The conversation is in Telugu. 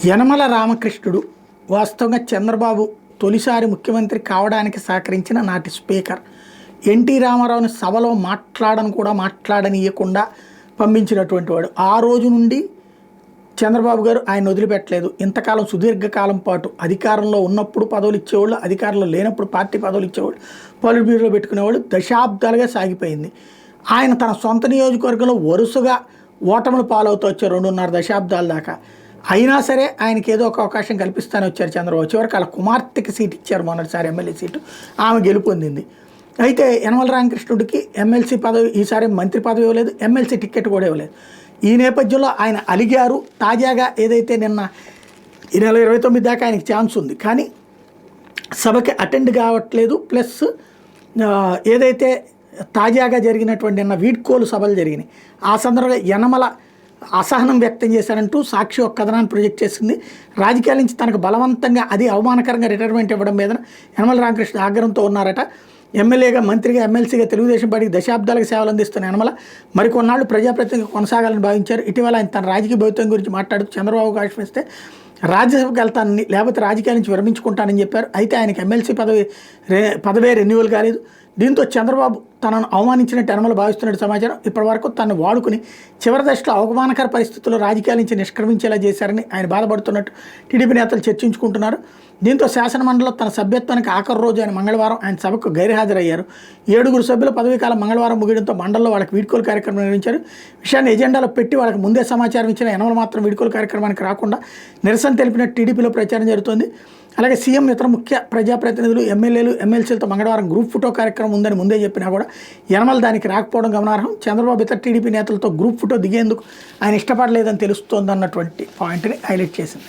యనమల రామకృష్ణుడు వాస్తవంగా చంద్రబాబు తొలిసారి ముఖ్యమంత్రి కావడానికి సహకరించిన నాటి స్పీకర్. ఎన్టీ రామారావుని సభలో మాట్లాడనీయకుండా పంపించినటువంటి వాడు. ఆ రోజు నుండి చంద్రబాబు గారు ఆయన వదిలిపెట్టలేదు. ఇంతకాలం సుదీర్ఘకాలం పాటు అధికారంలో ఉన్నప్పుడు పదవులు ఇచ్చేవాళ్ళు, అధికారంలో లేనప్పుడు పార్టీ పదవులు ఇచ్చేవాళ్ళు, పొలిట్ బ్యూరోలో పెట్టుకునేవాళ్ళు. దశాబ్దాలుగా సాగిపోయింది. ఆయన తన సొంత నియోజకవర్గంలో వరుసగా ఓటములు పాలవుతూ వచ్చారు 2.5 దశాబ్దాల దాకా. అయినా సరే ఆయనకి ఏదో ఒక అవకాశం కల్పిస్తానే వచ్చారు చంద్రబాబు. చివరికి వాళ్ళ కుమార్తెకి సీట్ ఇచ్చారు మొన్నటిసారి, ఎమ్మెల్యే సీటు. ఆమె గెలుపొందింది. అయితే యనమల రామకృష్ణుడికి ఎమ్మెల్సీ పదవి, ఈసారి మంత్రి పదవి ఇవ్వలేదు, ఎమ్మెల్సీ టికెట్ కూడా ఇవ్వలేదు. ఈ నేపథ్యంలో ఆయన అలిగారు. తాజాగా ఏదైతే నిన్న ఈ నెల 29 దాకా ఆయనకి ఛాన్స్ ఉంది, కానీ సభకి అటెండ్ కావట్లేదు. ప్లస్ ఏదైతే తాజాగా జరిగినటువంటి నిన్న వీడ్కోలు సభలు జరిగినాయి, ఆ సందర్భంగా యనమల అసహనం వ్యక్తం చేశారంటూ సాక్షి ఒక కథనాన్ని ప్రొజెక్ట్ చేసింది. రాజకీయాల నుంచి తనకు బలవంతంగా, అది అవమానకరంగా రిటైర్మెంట్ ఇవ్వడం మీద యనమల రామకృష్ణ ఆగ్రహంతో ఉన్నారట. ఎమ్మెల్యేగా, మంత్రిగా, ఎమ్మెల్సీగా తెలుగుదేశం పార్టీకి దశాబ్దాలకు సేవలు అందిస్తున్న యనమల మరికొన్నాళ్ళు ప్రజాప్రతినిధిగా కొనసాగాలని భావించారు. ఇటీవల ఆయన తన రాజకీయ భవిత్వం గురించి మాట్లాడుతూ చంద్రబాబు ఆశ్రమిస్తే రాజ్యసభకు వెళ్తానని, లేకపోతే రాజకీయాల నుంచి విరమించుకుంటానని చెప్పారు. అయితే ఆయనకి ఎమ్మెల్సీ పదవే రెన్యువల్ కాలేదు. దీంతో చంద్రబాబు తనను అవమానించినట్టు యనమల భావిస్తున్నట్టు సమాచారం. ఇప్పటివరకు తనను వాడుకుని చివరి దశలో అవమానకర పరిస్థితుల్లో రాజకీయాల నుంచి నిష్క్రమించేలా చేశారని ఆయన బాధపడుతున్నట్టు టీడీపీ నేతలు చర్చించుకుంటున్నారు. దీంతో శాసనమండలిలో తన సభ్యత్వానికి ఆఖరి రోజు ఆయన మంగళవారం ఆయన సభకు గైర్హాజరయ్యారు. 7 సభ్యుల పదవీకాలం మంగళవారం ముగియడంతో మండలిలో వాళ్ళకి వీడ్కోలు కార్యక్రమం నిర్వహించారు. విషయాన్ని ఎజెండాలో పెట్టి వాళ్ళకి ముందే సమాచారం ఇచ్చిన యనమల మాత్రం వీడ్కోలు కార్యక్రమానికి రాకుండా నిరసన తెలిపినట్టు టీడీపీలో ప్రచారం జరుగుతోంది. అలాగే సీఎం, ఇతర ముఖ్య ప్రజాప్రతినిధులు, ఎమ్మెల్యేలు, ఎమ్మెల్సీలతో మంగళవారం గ్రూప్ ఫోటో కార్యక్రమం ఉందని ముందే చెప్పినా కూడా యనమల దానికి రాకపోవడం గమనార్హం. చంద్రబాబు ఇతర టీడీపీ నేతలతో గ్రూప్ ఫోటో దిగేందుకు ఆయన ఇష్టపడలేదని తెలుస్తోందన్నటువంటి పాయింట్ని హైలైట్ చేసింది.